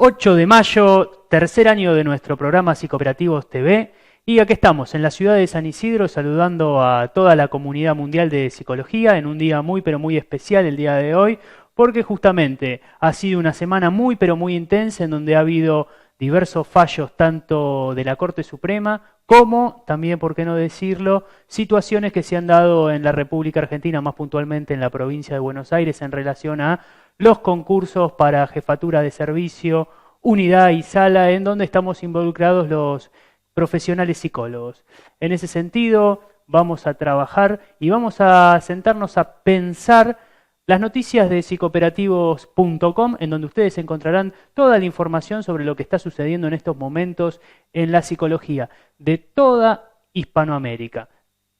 8 de mayo, tercer año de nuestro programa Psicooperativos TV, y aquí estamos en la ciudad de San Isidro saludando a toda la comunidad mundial de psicología en un día muy pero muy especial el día de hoy, porque justamente ha sido una semana muy pero muy intensa en donde ha habido diversos fallos tanto de la Corte Suprema como, también por qué no decirlo, situaciones que se han dado en la República Argentina, más puntualmente en la provincia de Buenos Aires en relación a los concursos para jefatura de servicio, unidad y sala, en donde estamos involucrados los profesionales psicólogos. En ese sentido, vamos a trabajar y vamos a sentarnos a pensar las noticias de psicooperativos.com, en donde ustedes encontrarán toda la información sobre lo que está sucediendo en estos momentos en la psicología de toda Hispanoamérica.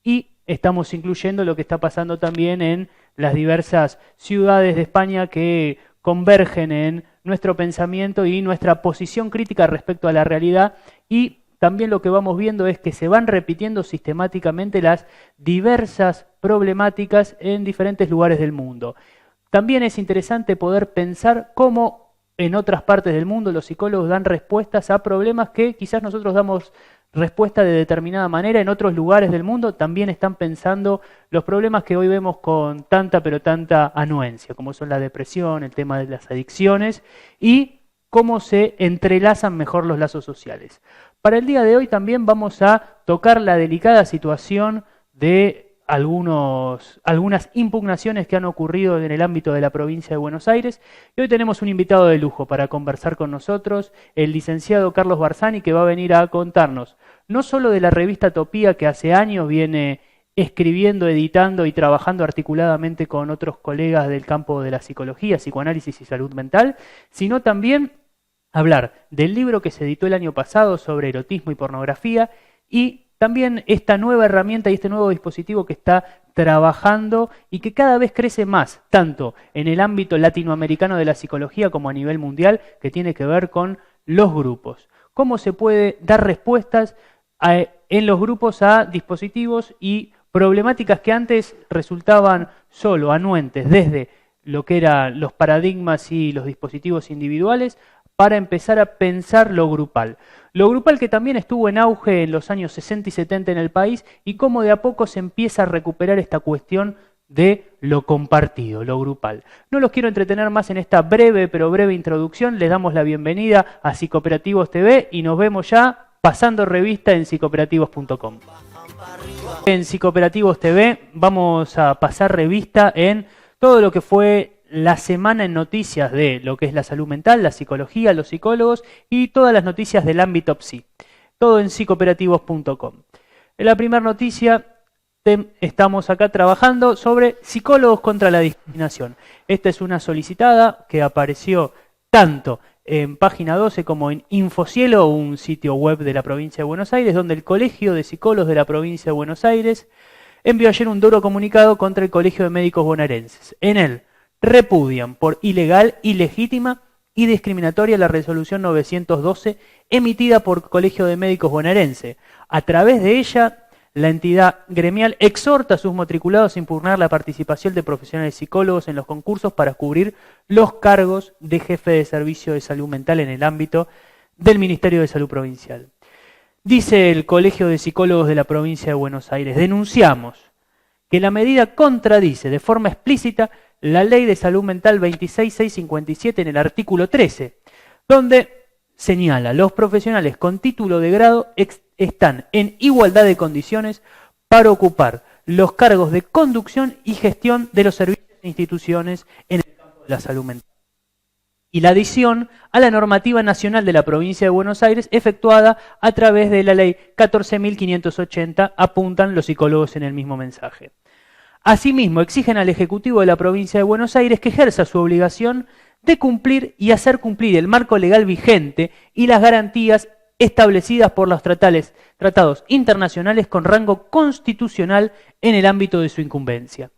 Y estamos incluyendo lo que está pasando también en las diversas ciudades de España que convergen en nuestro pensamiento y nuestra posición crítica respecto a la realidad, y también lo que vamos viendo es que se van repitiendo sistemáticamente las diversas problemáticas en diferentes lugares del mundo. También es interesante poder pensar cómo en otras partes del mundo los psicólogos dan respuestas a problemas que quizás nosotros damos respuesta de determinada manera. En otros lugares del mundo también están pensando los problemas que hoy vemos con tanta pero tanta anuencia, como son la depresión, el tema de las adicciones y cómo se entrelazan mejor los lazos sociales. Para el día de hoy también vamos a tocar la delicada situación de algunas impugnaciones que han ocurrido en el ámbito de la provincia de Buenos Aires. Y hoy tenemos un invitado de lujo para conversar con nosotros, el licenciado Carlos Barzani, que va a venir a contarnos no solo de la revista Topía, que hace años viene escribiendo, editando y trabajando articuladamente con otros colegas del campo de la psicología, psicoanálisis y salud mental, sino también hablar del libro que se editó el año pasado sobre erotismo y pornografía, y también esta nueva herramienta y este nuevo dispositivo que está trabajando y que cada vez crece más, tanto en el ámbito latinoamericano de la psicología como a nivel mundial, que tiene que ver con los grupos. Cómo se puede dar respuestas en los grupos a dispositivos y problemáticas que antes resultaban solo anuentes desde lo que eran los paradigmas y los dispositivos individuales, para empezar a pensar lo grupal. Lo grupal que también estuvo en auge en los años 60 y 70 en el país, y cómo de a poco se empieza a recuperar esta cuestión de lo compartido, lo grupal. No los quiero entretener más en esta breve pero breve introducción. Les damos la bienvenida a Psicooperativos TV y nos vemos ya pasando revista en psicooperativos.com. En Psicooperativos TV vamos a pasar revista en todo lo que fue la semana en noticias de lo que es la salud mental, la psicología, los psicólogos y todas las noticias del ámbito psi. Todo en psicooperativos.com. En la primera noticia estamos acá trabajando sobre psicólogos contra la discriminación. Esta es una solicitada que apareció tanto en Página 12 como en Infocielo, un sitio web de la provincia de Buenos Aires, donde el Colegio de Psicólogos de la provincia de Buenos Aires envió ayer un duro comunicado contra el Colegio de Médicos Bonaerenses. En él repudian por ilegal, ilegítima y discriminatoria la resolución 912 emitida por Colegio de Médicos Bonaerense. A través de ella, la entidad gremial exhorta a sus matriculados a impugnar la participación de profesionales psicólogos en los concursos para cubrir los cargos de jefe de servicio de salud mental en el ámbito del Ministerio de Salud Provincial. Dice el Colegio de Psicólogos de la provincia de Buenos Aires: denunciamos que la medida contradice de forma explícita la Ley de Salud Mental 26657 en el artículo 13, donde señala: los profesionales con título de grado están en igualdad de condiciones para ocupar los cargos de conducción y gestión de los servicios e instituciones en el campo de la salud mental. Y la adición a la normativa nacional de la provincia de Buenos Aires efectuada a través de la Ley 14.580, apuntan los psicólogos en el mismo mensaje. Asimismo, exigen al Ejecutivo de la provincia de Buenos Aires que ejerza su obligación de cumplir y hacer cumplir el marco legal vigente y las garantías establecidas por los tratados internacionales con rango constitucional en el ámbito de su incumbencia,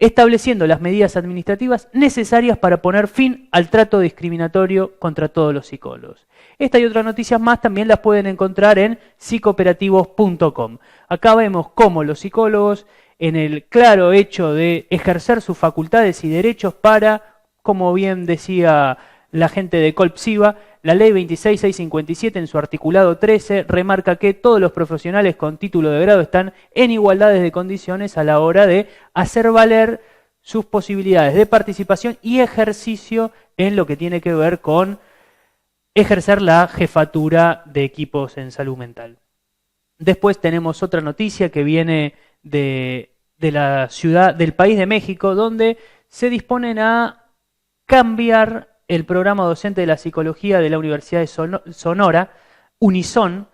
estableciendo las medidas administrativas necesarias para poner fin al trato discriminatorio contra todos los psicólogos. Esta y otras noticias más también las pueden encontrar en psicooperativos.com. Acá vemos cómo los psicólogos, en el claro hecho de ejercer sus facultades y derechos para, como bien decía la gente de Colpsiva. La ley 26657 en su articulado 13 remarca que todos los profesionales con título de grado están en igualdades de condiciones a la hora de hacer valer sus posibilidades de participación y ejercicio en lo que tiene que ver con ejercer la jefatura de equipos en salud mental. Después tenemos otra noticia que viene de la ciudad, del país de México, donde se disponen a cambiar el programa docente de la psicología de la Universidad de Sonora, Unison.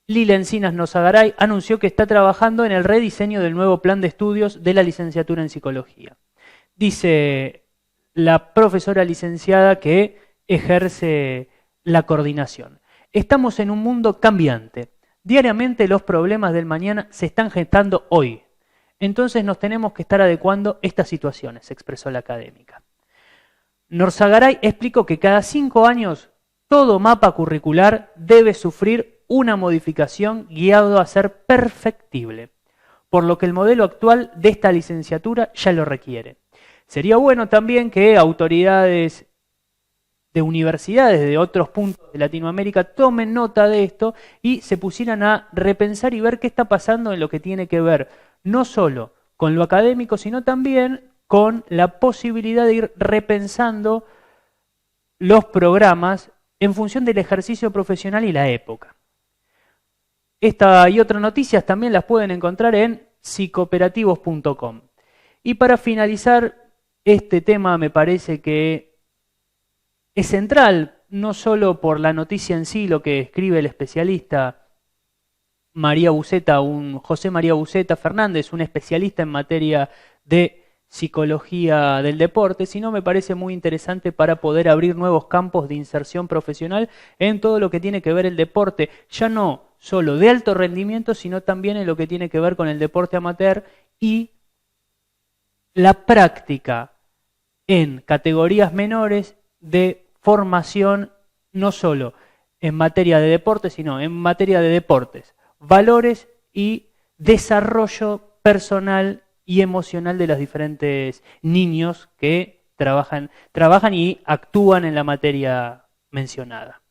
Lila Encinas Nozagaray anunció que está trabajando en el rediseño del nuevo plan de estudios de la licenciatura en psicología. Dice la profesora licenciada que ejerce la coordinación. Estamos en un mundo cambiante. Diariamente los problemas del mañana se están gestando hoy. Entonces nos tenemos que estar adecuando a estas situaciones, expresó la académica. Nozagaray explicó que cada 5 años todo mapa curricular debe sufrir una modificación guiado a ser perfectible, por lo que el modelo actual de esta licenciatura ya lo requiere. Sería bueno también que autoridades de universidades de otros puntos de Latinoamérica tomen nota de esto y se pusieran a repensar y ver qué está pasando en lo que tiene que ver no solo con lo académico, sino también con la posibilidad de ir repensando los programas en función del ejercicio profesional y la época. Esta y otras noticias también las pueden encontrar en psicooperativos.com. Y para finalizar, este tema me parece que es central, no solo por la noticia en sí, lo que escribe el especialista José María Buceta Fernández, un especialista en materia de psicología del deporte, sino me parece muy interesante para poder abrir nuevos campos de inserción profesional en todo lo que tiene que ver el deporte, ya no solo de alto rendimiento, sino también en lo que tiene que ver con el deporte amateur y la práctica en categorías menores de formación, no solo en materia de deporte, sino en materia de deportes, valores y desarrollo personal y emocional de los diferentes niños que trabajan y actúan en la materia mencionada.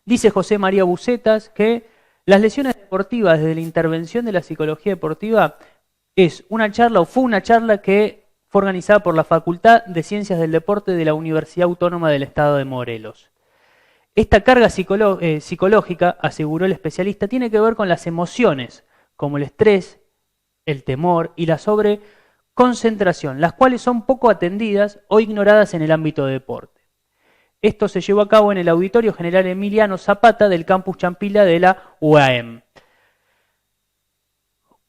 Dice José María Bucetas que las lesiones deportivas desde la intervención de la psicología deportiva fue una charla que fue organizada por la Facultad de Ciencias del Deporte de la Universidad Autónoma del Estado de Morelos. Esta carga psicológica, aseguró el especialista, tiene que ver con las emociones, como el estrés, el temor y la sobreconcentración, las cuales son poco atendidas o ignoradas en el ámbito de deporte. Esto se llevó a cabo en el Auditorio General Emiliano Zapata del Campus Champila de la UAM.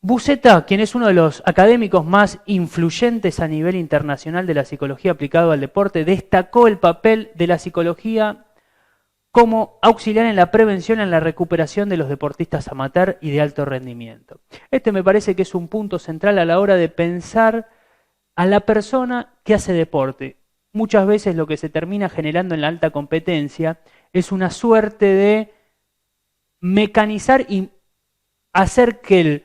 Buceta, quien es uno de los académicos más influyentes a nivel internacional de la psicología aplicada al deporte, destacó el papel de la psicología como auxiliar en la prevención y en la recuperación de los deportistas amateur y de alto rendimiento. Este me parece que es un punto central a la hora de pensar a la persona que hace deporte. Muchas veces lo que se termina generando en la alta competencia es una suerte de mecanizar y hacer que el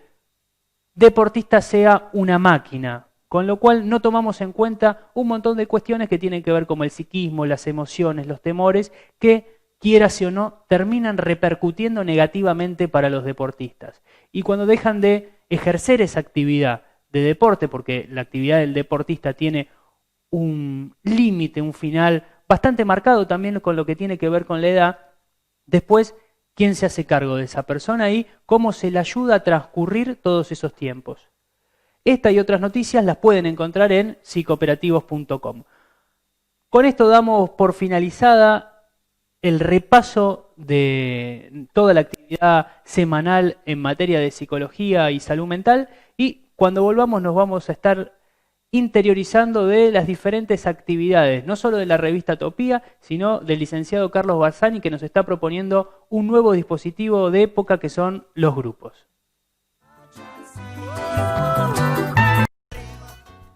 deportista sea una máquina, con lo cual no tomamos en cuenta un montón de cuestiones que tienen que ver como el psiquismo, las emociones, los temores, que quieras o no, terminan repercutiendo negativamente para los deportistas. Y cuando dejan de ejercer esa actividad de deporte, porque la actividad del deportista tiene un límite, un final bastante marcado también con lo que tiene que ver con la edad, después, ¿quién se hace cargo de esa persona y cómo se le ayuda a transcurrir todos esos tiempos? Esta y otras noticias las pueden encontrar en psicooperativos.com. Con esto damos por finalizada el repaso de toda la actividad semanal en materia de psicología y salud mental, y cuando volvamos nos vamos a estar interiorizando de las diferentes actividades, no solo de la revista Topía, sino del licenciado Carlos Barzani, que nos está proponiendo un nuevo dispositivo de época que son los grupos.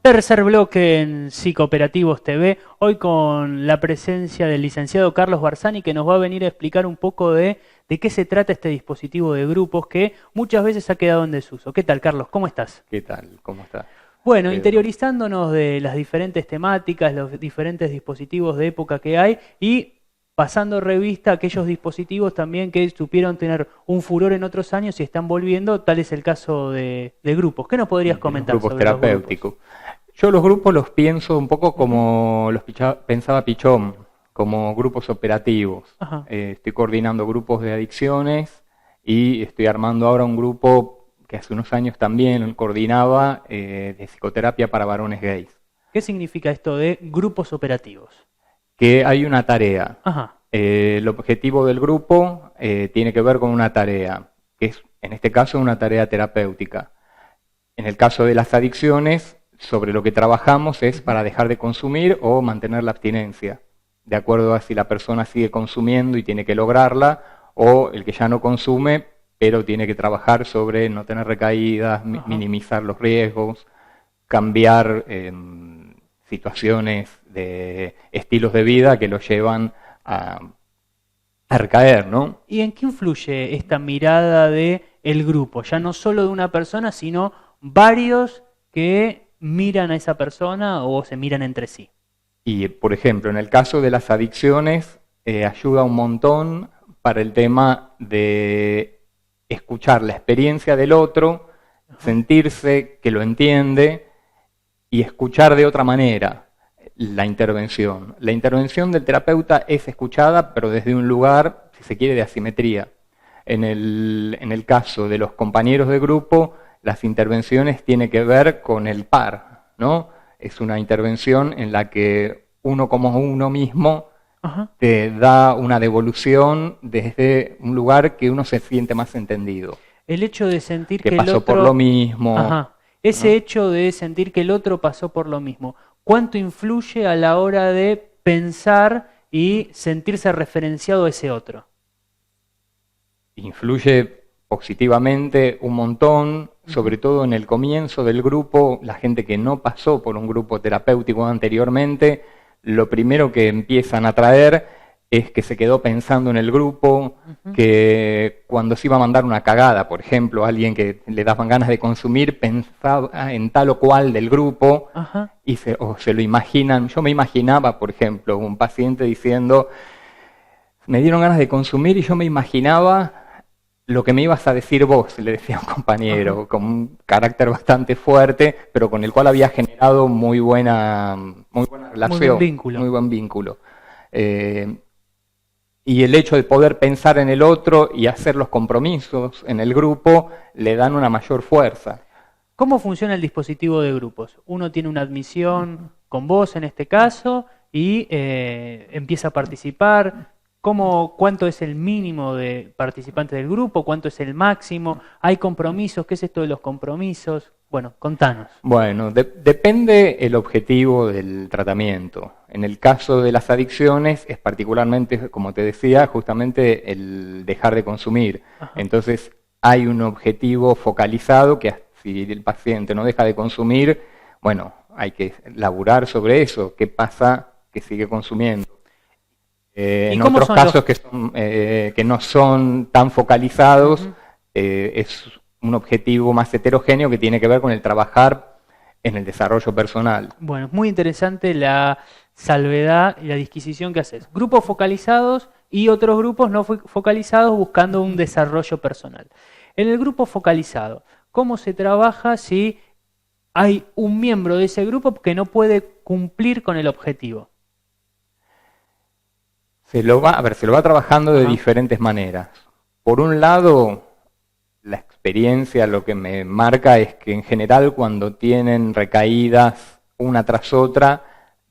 Tercer bloque en Psicooperativos TV, hoy con la presencia del licenciado Carlos Barzani, que nos va a venir a explicar un poco de qué se trata este dispositivo de grupos que muchas veces ha quedado en desuso. ¿Qué tal, Carlos? ¿Cómo estás? ¿Qué tal? ¿Cómo estás? Bueno, interiorizándonos de las diferentes temáticas, los diferentes dispositivos de época que hay y pasando revista a aquellos dispositivos también que supieron tener un furor en otros años y están volviendo, tal es el caso de grupos. ¿Qué nos podrías comentar grupos sobre terapéuticos? los grupos? Yo los grupos los pienso un poco como pensaba Pichón, como grupos operativos. Estoy coordinando grupos de adicciones y estoy armando ahora un grupo que hace unos años también coordinaba de psicoterapia para varones gays. ¿Qué significa esto de grupos operativos? Que hay una tarea. Ajá. El objetivo del grupo tiene que ver con una tarea, que es en este caso una tarea terapéutica. En el caso de las adicciones, sobre lo que trabajamos es para dejar de consumir o mantener la abstinencia, de acuerdo a si la persona sigue consumiendo y tiene que lograrla, o el que ya no consume, pero tiene que trabajar sobre no tener recaídas, minimizar los riesgos, cambiar situaciones de estilos de vida que lo llevan a recaer, ¿no? ¿Y en qué influye esta mirada de el grupo? Ya no solo de una persona, sino varios que miran a esa persona o se miran entre sí. Y, por ejemplo, en el caso de las adicciones, ayuda un montón para el tema de escuchar la experiencia del otro, sentirse que lo entiende y escuchar de otra manera la intervención. La intervención del terapeuta es escuchada, pero desde un lugar, si se quiere, de asimetría. En el caso de los compañeros de grupo, las intervenciones tienen que ver con el par, ¿no? Es una intervención en la que uno como uno mismo te da una devolución desde un lugar que uno se siente más entendido. El hecho de sentir que pasó el otro por lo mismo. Ese hecho de sentir que el otro pasó por lo mismo, ¿cuánto influye a la hora de pensar y sentirse referenciado a ese otro? Influye positivamente un montón, sobre todo en el comienzo del grupo, la gente que no pasó por un grupo terapéutico anteriormente, lo primero que empiezan a traer es que se quedó pensando en el grupo, que cuando se iba a mandar una cagada, por ejemplo, a alguien que le daban ganas de consumir, pensaba en tal o cual del grupo y se lo imaginan. Yo me imaginaba, por ejemplo, un paciente diciendo, me dieron ganas de consumir y yo me imaginaba lo que me ibas a decir vos, le decía un compañero, con un carácter bastante fuerte, pero con el cual había generado muy buena relación, muy buen vínculo. Y el hecho de poder pensar en el otro y hacer los compromisos en el grupo le dan una mayor fuerza. ¿Cómo funciona el dispositivo de grupos? Uno tiene una admisión con vos en este caso y empieza a participar. ¿Cuánto es el mínimo de participantes del grupo? ¿Cuánto es el máximo? ¿Hay compromisos? ¿Qué es esto de los compromisos? Bueno, contanos. Bueno, depende el objetivo del tratamiento. En el caso de las adicciones es particularmente, como te decía, justamente el dejar de consumir. Entonces hay un objetivo focalizado que si el paciente no deja de consumir, bueno, hay que laburar sobre eso. ¿Qué pasa que sigue consumiendo? En otros casos que no son tan focalizados, es un objetivo más heterogéneo que tiene que ver con el trabajar en el desarrollo personal. Bueno, es muy interesante la salvedad y la disquisición que haces. Grupos focalizados y otros grupos no focalizados buscando un desarrollo personal. En el grupo focalizado, ¿cómo se trabaja si hay un miembro de ese grupo que no puede cumplir con el objetivo? Se lo va trabajando de diferentes maneras. Por un lado, la experiencia lo que me marca es que en general cuando tienen recaídas una tras otra,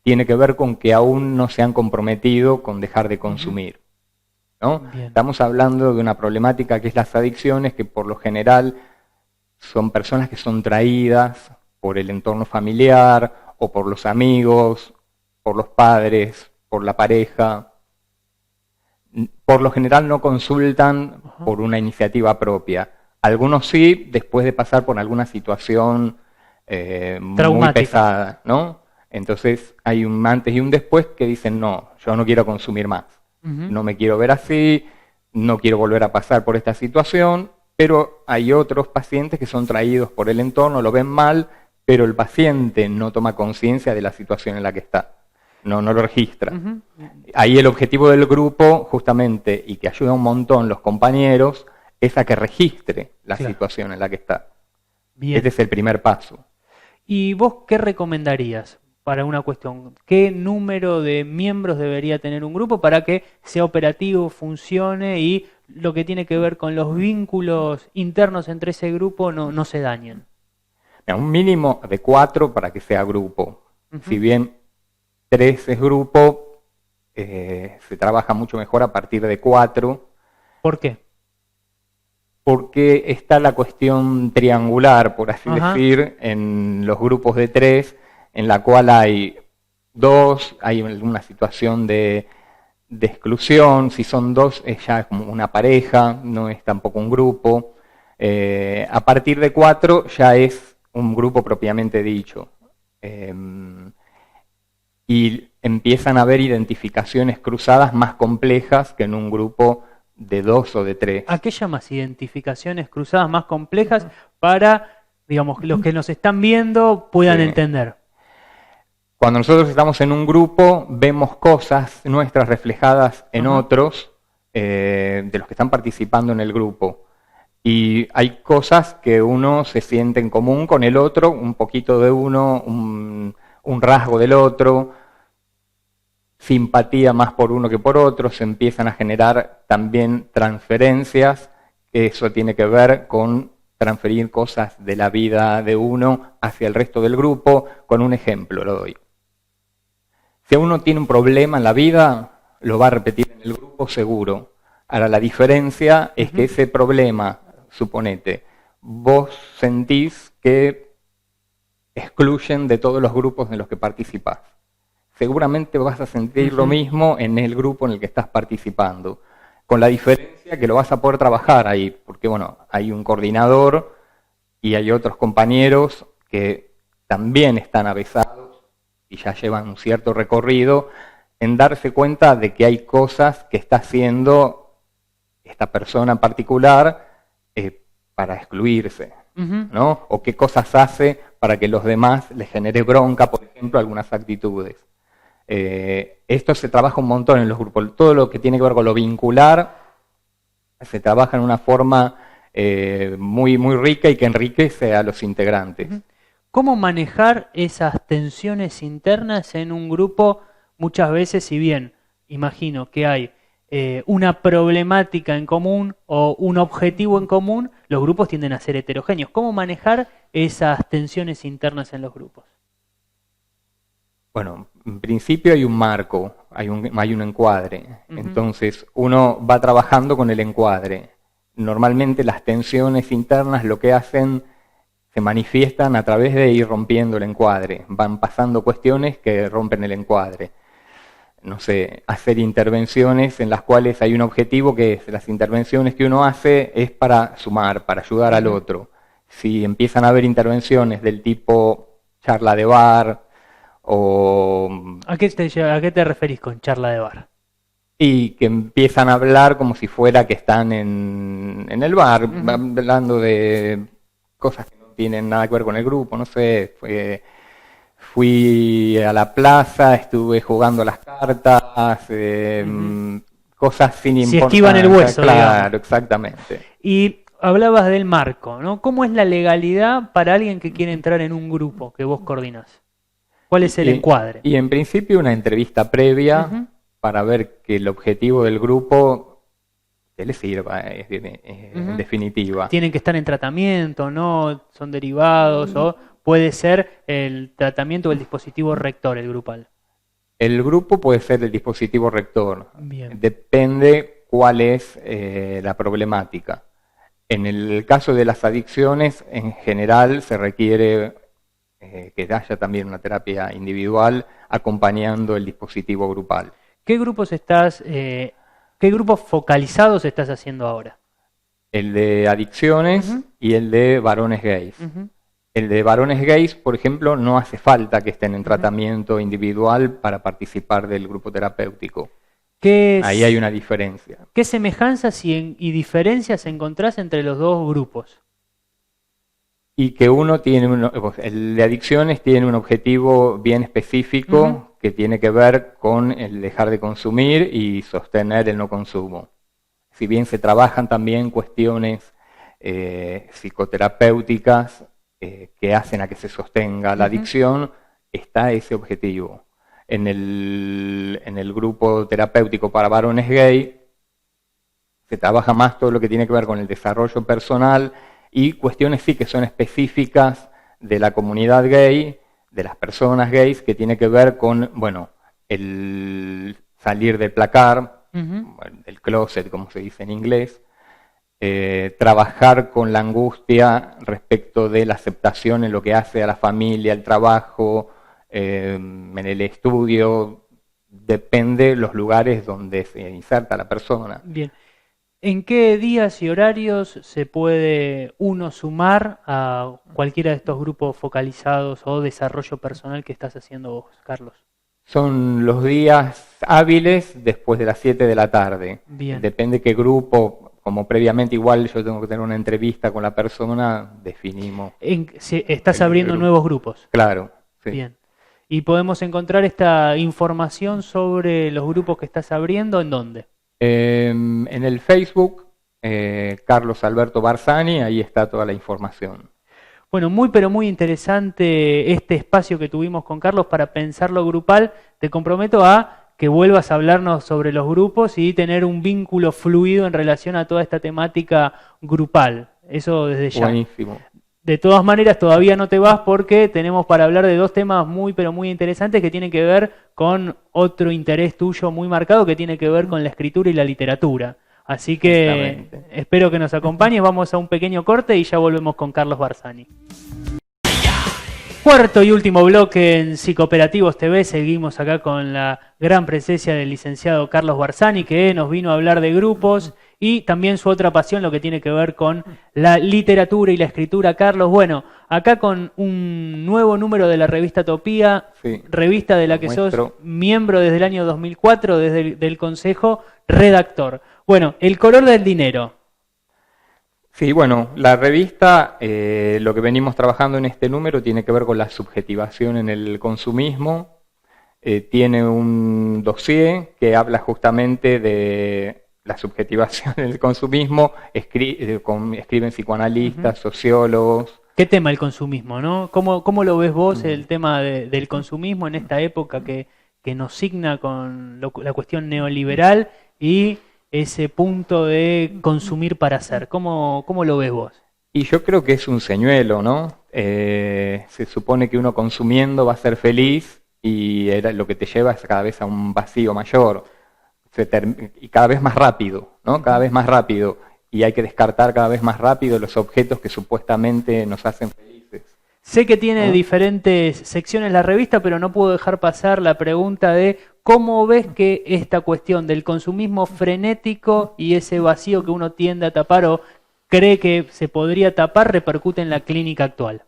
tiene que ver con que aún no se han comprometido con dejar de consumir, ¿no? Estamos hablando de una problemática que es las adicciones, que por lo general son personas que son traídas por el entorno familiar o por los amigos, por los padres, por la pareja. Por lo general no consultan por una iniciativa propia. Algunos sí, después de pasar por alguna situación muy pesada, ¿no? Entonces hay un antes y un después que dicen, no, yo no quiero consumir más. No me quiero ver así, no quiero volver a pasar por esta situación, pero hay otros pacientes que son traídos por el entorno, lo ven mal, pero el paciente no toma conciencia de la situación en la que está, no lo registra. Ahí el objetivo del grupo, justamente, y que ayuda un montón los compañeros, es a que registre la situación en la que está. Bien. Este es el primer paso. ¿Y vos qué recomendarías para una cuestión? ¿Qué número de miembros debería tener un grupo para que sea operativo, funcione y lo que tiene que ver con los vínculos internos entre ese grupo no se dañen? Un mínimo de 4 para que sea grupo. Si bien 3 es grupo, se trabaja mucho mejor a partir de 4. ¿Por qué? Porque está la cuestión triangular, por así decir, en los grupos de 3, en la cual hay 2, hay una situación de exclusión. Si son 2, ya es como una pareja, no es tampoco un grupo. A partir de 4 ya es un grupo propiamente dicho. Y empiezan a haber identificaciones cruzadas más complejas que en un grupo de 2 o de 3. ¿A qué llamas identificaciones cruzadas más complejas para, digamos, los que nos están viendo puedan entender? Cuando nosotros estamos en un grupo, vemos cosas nuestras reflejadas en otros, de los que están participando en el grupo. Y hay cosas que uno se siente en común con el otro, un poquito de uno, un rasgo del otro, simpatía más por uno que por otro, se empiezan a generar también transferencias, eso tiene que ver con transferir cosas de la vida de uno hacia el resto del grupo. Con un ejemplo lo doy. Si uno tiene un problema en la vida, lo va a repetir en el grupo seguro. Ahora la diferencia es que ese problema, suponete, vos sentís que excluyen de todos los grupos en los que participás. Seguramente vas a sentir lo mismo en el grupo en el que estás participando, con la diferencia que lo vas a poder trabajar ahí, porque bueno, hay un coordinador y hay otros compañeros que también están avesados y ya llevan un cierto recorrido en darse cuenta de que hay cosas que está haciendo esta persona en particular para excluirse, ¿no? O qué cosas hace para que los demás les genere bronca, por ejemplo, algunas actitudes. Esto se trabaja un montón en los grupos. Todo lo que tiene que ver con lo vincular se trabaja en una forma muy, muy rica y que enriquece a los integrantes. ¿Cómo manejar esas tensiones internas en un grupo? Muchas veces, si bien imagino que hay una problemática en común o un objetivo en común, los grupos tienden a ser heterogéneos. ¿Cómo manejar esas tensiones internas en los grupos? Bueno, en principio hay un marco, hay un encuadre. Entonces uno va trabajando con el encuadre. Normalmente las tensiones internas lo que hacen, se manifiestan a través de ir rompiendo el encuadre. Van pasando cuestiones que rompen el encuadre. No sé, hacer intervenciones en las cuales hay un objetivo que es, las intervenciones que uno hace es para sumar, para ayudar al otro. Si empiezan a haber intervenciones del tipo charla de bar, ¿A qué te referís con charla de bar? Y que empiezan a hablar como si fuera que están en el bar, hablando de cosas que no tienen nada que ver con el grupo, no sé, fui a la plaza, estuve jugando a las cartas, cosas sin importancia. Si esquivan el hueso, claro, digamos. Exactamente. Y hablabas del marco, ¿no? ¿Cómo es la legalidad para alguien que quiere entrar en un grupo que vos coordinás? ¿Cuál es el encuadre? Y en principio una entrevista previa para ver que el objetivo del grupo que le sirva, en definitiva. ¿Tienen que estar en tratamiento, no? ¿Son derivados? ¿O puede ser el tratamiento o el dispositivo rector, el grupal? El grupo puede ser el dispositivo rector. Bien. Depende cuál es la problemática. En el caso de las adicciones, en general se requiere que haya también una terapia individual acompañando el dispositivo grupal. ¿Qué grupos focalizados estás haciendo ahora? El de adicciones y el de varones gays. El de varones gays, por ejemplo, no hace falta que estén en tratamiento individual para participar del grupo terapéutico. Ahí hay una diferencia. ¿Qué semejanzas y diferencias encontrás entre los dos grupos? y que uno tiene, el de adicciones tiene un objetivo bien específico que tiene que ver con el dejar de consumir y sostener el no consumo. Si bien se trabajan también cuestiones psicoterapéuticas que hacen a que se sostenga la adicción, está ese objetivo. En el grupo terapéutico para varones gay se trabaja más todo lo que tiene que ver con el desarrollo personal y cuestiones sí que son específicas de la comunidad gay, de las personas gays, que tiene que ver con, bueno, el salir del placar, el closet, como se dice en inglés, trabajar con la angustia respecto de la aceptación en lo que hace a la familia, el trabajo, en el estudio, depende de los lugares donde se inserta la persona. Bien. ¿En qué días y horarios se puede uno sumar a cualquiera de estos grupos focalizados o desarrollo personal que estás haciendo vos, Carlos? Son los días hábiles después de las 7 de la tarde. Bien. Depende qué grupo, como previamente igual yo tengo que tener una entrevista con la persona, definimos. ¿Estás abriendo nuevos grupos? Claro, sí. Bien. ¿Y podemos encontrar esta información sobre los grupos que estás abriendo en dónde? En el Facebook, Carlos Alberto Barzani, ahí está toda la información. Bueno, muy pero muy interesante este espacio que tuvimos con Carlos para pensarlo grupal. Te comprometo a que vuelvas a hablarnos sobre los grupos y tener un vínculo fluido en relación a toda esta temática grupal. Eso desde ya. Buenísimo. De todas maneras, todavía no te vas porque tenemos para hablar de dos temas muy pero muy interesantes que tienen que ver con otro interés tuyo muy marcado que tiene que ver con la escritura y la literatura. Así que espero que nos acompañes, vamos a un pequeño corte y ya volvemos con Carlos Barzani. Cuarto y último bloque en Psicooperativos TV, seguimos acá con la gran presencia del licenciado Carlos Barzani que nos vino a hablar de grupos y también su otra pasión, lo que tiene que ver con la literatura y la escritura. Carlos, bueno, acá con un nuevo número de la revista Topía, sí, revista de la que sos miembro desde el año 2004, desde el Consejo redactor. Bueno, el color del dinero. Sí, bueno, la revista, lo que venimos trabajando en este número tiene que ver con la subjetivación en el consumismo. Tiene un dossier que habla justamente de la subjetivación en el consumismo. Escriben psicoanalistas, sociólogos. ¿Qué tema el consumismo, no? ¿Cómo lo ves vos el tema del consumismo en esta época que nos signa con la cuestión neoliberal y ese punto de consumir para hacer? ¿Cómo lo ves vos? Y yo creo que es un señuelo, ¿no? Se supone que uno consumiendo va a ser feliz y lo que te lleva es cada vez a un vacío mayor y cada vez más rápido, ¿no? Cada vez más rápido. Y hay que descartar cada vez más rápido los objetos que supuestamente nos hacen felices. Sé que tiene diferentes secciones la revista, pero no puedo dejar pasar la pregunta de ¿cómo ves que esta cuestión del consumismo frenético y ese vacío que uno tiende a tapar o cree que se podría tapar repercute en la clínica actual?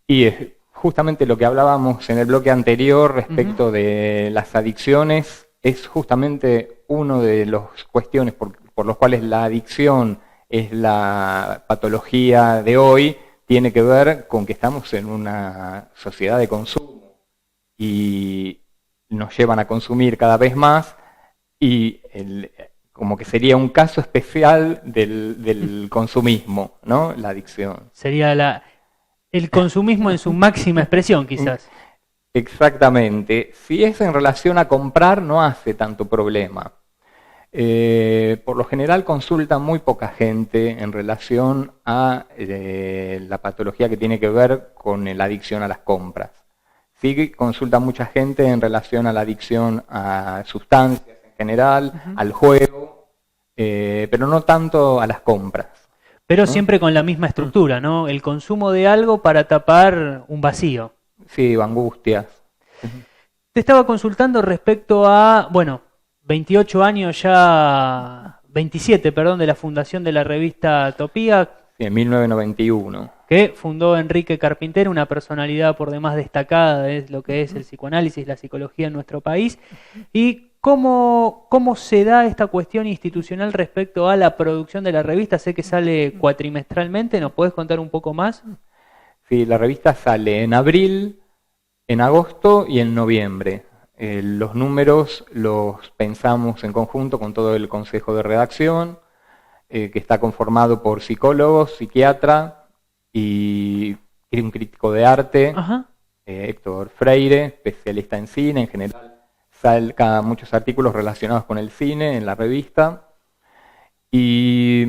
Y es justamente lo que hablábamos en el bloque anterior respecto de las adicciones, es justamente uno de las cuestiones por los cuales la adicción es la patología de hoy, tiene que ver con que estamos en una sociedad de consumo y nos llevan a consumir cada vez más y como que sería un caso especial del consumismo, ¿no? La adicción. Sería el consumismo en su máxima expresión, quizás. Exactamente. Si es en relación a comprar, no hace tanto problema. Por lo general consulta muy poca gente en relación a la patología que tiene que ver con la adicción a las compras. Sí consulta mucha gente en relación a la adicción a sustancias en general, al juego, pero no tanto a las compras. Pero ¿no? Siempre con la misma estructura, ¿no? El consumo de algo para tapar un vacío. Sí, angustias. Te estaba consultando respecto a, 28 años ya, 27, perdón, de la fundación de la revista Topía. Sí, en 1991. Que fundó Enrique Carpintero, una personalidad por demás destacada de lo que es el psicoanálisis, la psicología en nuestro país. Y ¿Cómo se da esta cuestión institucional respecto a la producción de la revista? Sé que sale cuatrimestralmente, ¿nos podés contar un poco más? Sí, la revista sale en abril, en agosto y en noviembre. Los números los pensamos en conjunto con todo el consejo de redacción, que está conformado por psicólogos, psiquiatra y un crítico de arte, Héctor Freire, especialista en cine en general. Salgan muchos artículos relacionados con el cine en la revista. Y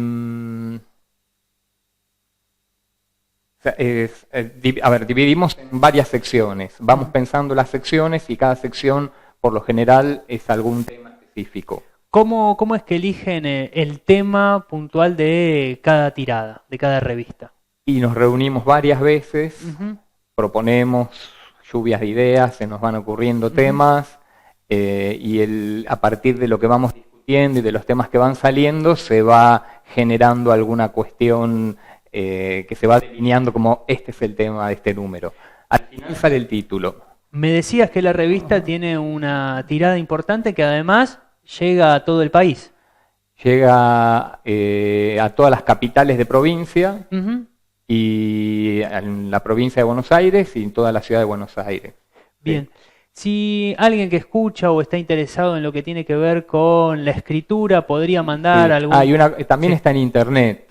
dividimos en varias secciones. Vamos pensando las secciones y cada sección, por lo general, es algún tema específico. ¿Cómo es que eligen el tema puntual de cada tirada, de cada revista? Y nos reunimos varias veces, proponemos lluvias de ideas, se nos van ocurriendo temas, y a partir de lo que vamos discutiendo y de los temas que van saliendo, se va generando alguna cuestión que se va delineando como este es el tema de este número. Al final sale el título. Me decías que la revista tiene una tirada importante que además llega a todo el país. Llega a todas las capitales de provincia y en la provincia de Buenos Aires y en toda la ciudad de Buenos Aires. Bien. Si alguien que escucha o está interesado en lo que tiene que ver con la escritura, podría mandar algún... También está en internet.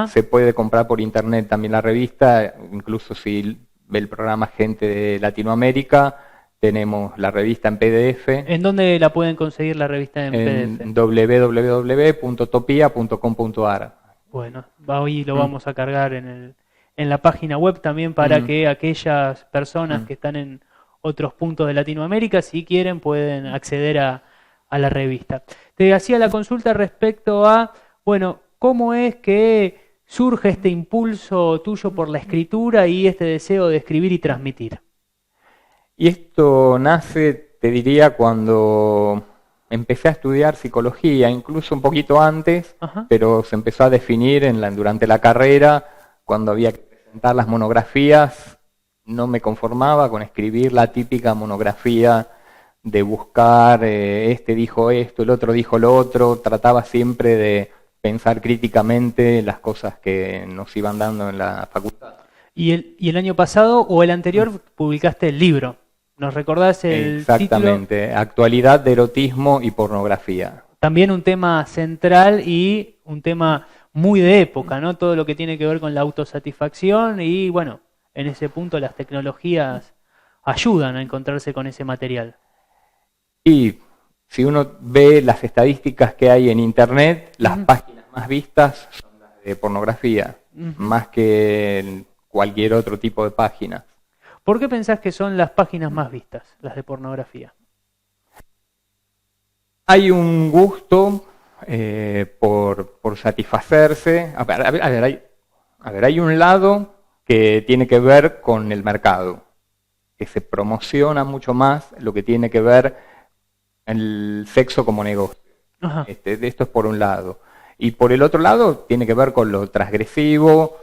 Se puede comprar por internet también la revista, incluso si ve el programa Gente de Latinoamérica, tenemos la revista en PDF. ¿En dónde la pueden conseguir la revista en PDF? En www.topia.com.ar. Bueno, hoy lo vamos a cargar en la página web también para que aquellas personas que están en otros puntos de Latinoamérica, si quieren, pueden acceder a la revista. Te hacía la consulta respecto a, bueno, ¿cómo es que surge este impulso tuyo por la escritura y este deseo de escribir y transmitir? Y esto nace, te diría, cuando empecé a estudiar psicología, incluso un poquito antes, pero se empezó a definir durante la carrera, cuando había que presentar las monografías. No me conformaba con escribir la típica monografía de buscar, este dijo esto, el otro dijo lo otro. Trataba siempre de pensar críticamente las cosas que nos iban dando en la facultad. ¿Y el año pasado o el anterior publicaste el libro? ¿Nos recordás el Exactamente, título? Actualidad de erotismo y pornografía. También un tema central y un tema muy de época, ¿no? Todo lo que tiene que ver con la autosatisfacción y, bueno, en ese punto las tecnologías ayudan a encontrarse con ese material. Y si uno ve las estadísticas que hay en Internet, las páginas más vistas son las de pornografía, más que en cualquier otro tipo de página. ¿Por qué pensás que son las páginas más vistas, las de pornografía? Hay un gusto por satisfacerse. Hay un lado que tiene que ver con el mercado, que se promociona mucho más lo que tiene que ver el sexo como negocio. Esto es por un lado. Y por el otro lado tiene que ver con lo transgresivo,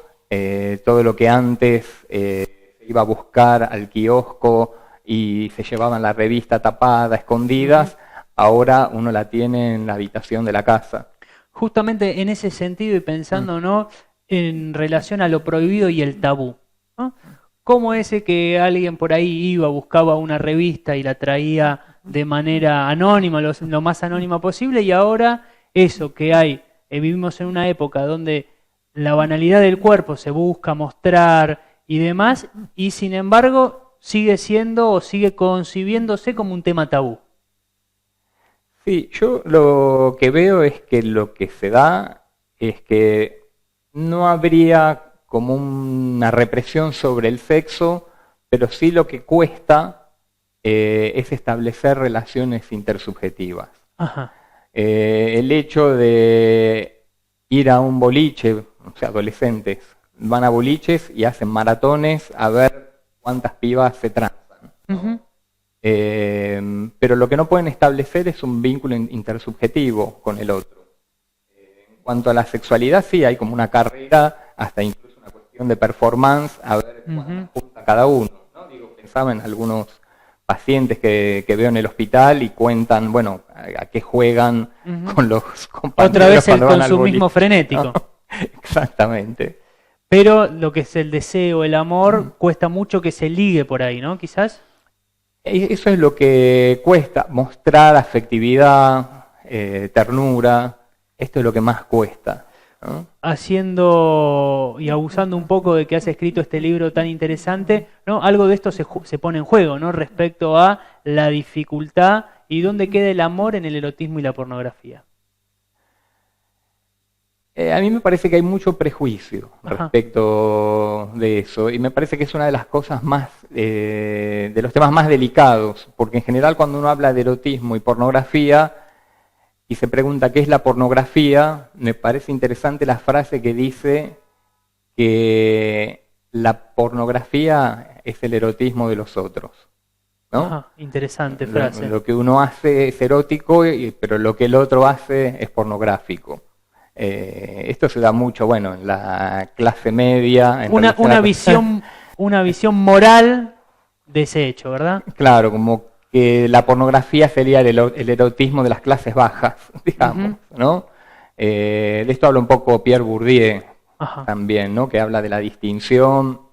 todo lo que antes se iba a buscar al kiosco y se llevaban la revista tapada, escondidas, ahora uno la tiene en la habitación de la casa. Justamente en ese sentido y pensando, ¿no?, en relación a lo prohibido y el tabú, ¿no? ¿Cómo ese que alguien por ahí iba, buscaba una revista y la traía de manera anónima, lo más anónima posible, y ahora eso que hay, vivimos en una época donde la banalidad del cuerpo se busca mostrar y demás, y sin embargo sigue siendo o sigue concibiéndose como un tema tabú? Sí, yo lo que veo es que lo que se da es que no habría como una represión sobre el sexo, pero sí lo que cuesta es establecer relaciones intersubjetivas. El hecho de ir a un boliche, o sea, adolescentes van a boliches y hacen maratones a ver cuántas pibas se transan, ¿no? Pero lo que no pueden establecer es un vínculo intersubjetivo con el otro. En cuanto a la sexualidad, sí, hay como una carrera, hasta incluso una cuestión de performance, a ver cuántas punta cada uno, ¿no? Pensaba en algunos pacientes que veo en el hospital y cuentan, bueno, a qué juegan con los compañeros. Otra vez el cuando van al consumismo boliche. frenético. ¿No? Exactamente. Pero lo que es el deseo, el amor, cuesta mucho que se ligue por ahí, ¿no? Quizás. Eso es lo que cuesta, mostrar afectividad, ternura, esto es lo que más cuesta, ¿no? Haciendo y abusando un poco de que has escrito este libro tan interesante, ¿no? Algo de esto se pone en juego, ¿no? Respecto a la dificultad y dónde queda el amor en el erotismo y la pornografía. A mí me parece que hay mucho prejuicio respecto de eso y me parece que es una de las cosas más, de los temas más delicados, porque en general cuando uno habla de erotismo y pornografía y se pregunta qué es la pornografía, me parece interesante la frase que dice que la pornografía es el erotismo de los otros, ¿no? Interesante frase. Lo que uno hace es erótico, pero lo que el otro hace es pornográfico. Esto se da mucho, bueno, en la clase media. Una visión moral de ese hecho, ¿verdad? Claro, como que la pornografía sería el erotismo de las clases bajas, digamos, ¿no? De esto habla un poco Pierre Bourdieu también, ¿no? Que habla de la distinción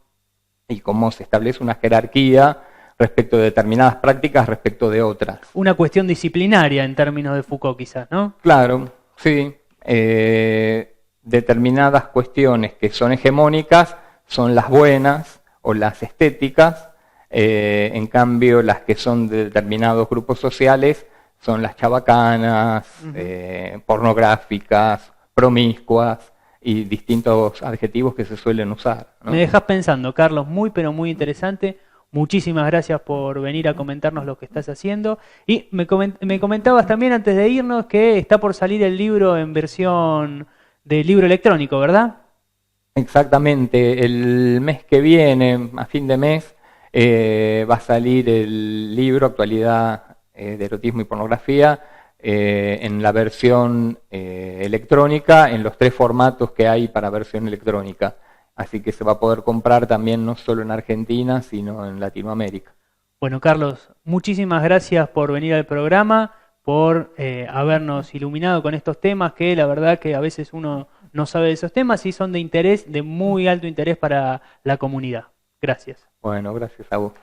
y cómo se establece una jerarquía respecto de determinadas prácticas respecto de otras. Una cuestión disciplinaria en términos de Foucault, quizás, ¿no? Claro, sí. Determinadas cuestiones que son hegemónicas son las buenas o las estéticas, en cambio las que son de determinados grupos sociales son las chabacanas, pornográficas, promiscuas y distintos adjetivos que se suelen usar, ¿no? Me dejas pensando, Carlos, muy pero muy interesante. Muchísimas gracias por venir a comentarnos lo que estás haciendo. Y me comentabas también antes de irnos que está por salir el libro en versión de libro electrónico, ¿verdad? Exactamente. El mes que viene, a fin de mes, va a salir el libro Actualidad de Erotismo y Pornografía en la versión electrónica, en los 3 formatos que hay para versión electrónica. Así que se va a poder comprar también no solo en Argentina, sino en Latinoamérica. Bueno, Carlos, muchísimas gracias por venir al programa, por habernos iluminado con estos temas que la verdad que a veces uno no sabe de esos temas y son de interés, de muy alto interés para la comunidad. Gracias. Bueno, gracias a vos.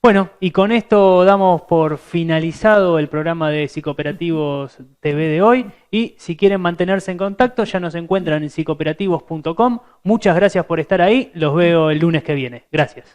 Bueno, y con esto damos por finalizado el programa de Psicooperativos TV de hoy. Y si quieren mantenerse en contacto, ya nos encuentran en psicooperativos.com. Muchas gracias por estar ahí. Los veo el lunes que viene. Gracias.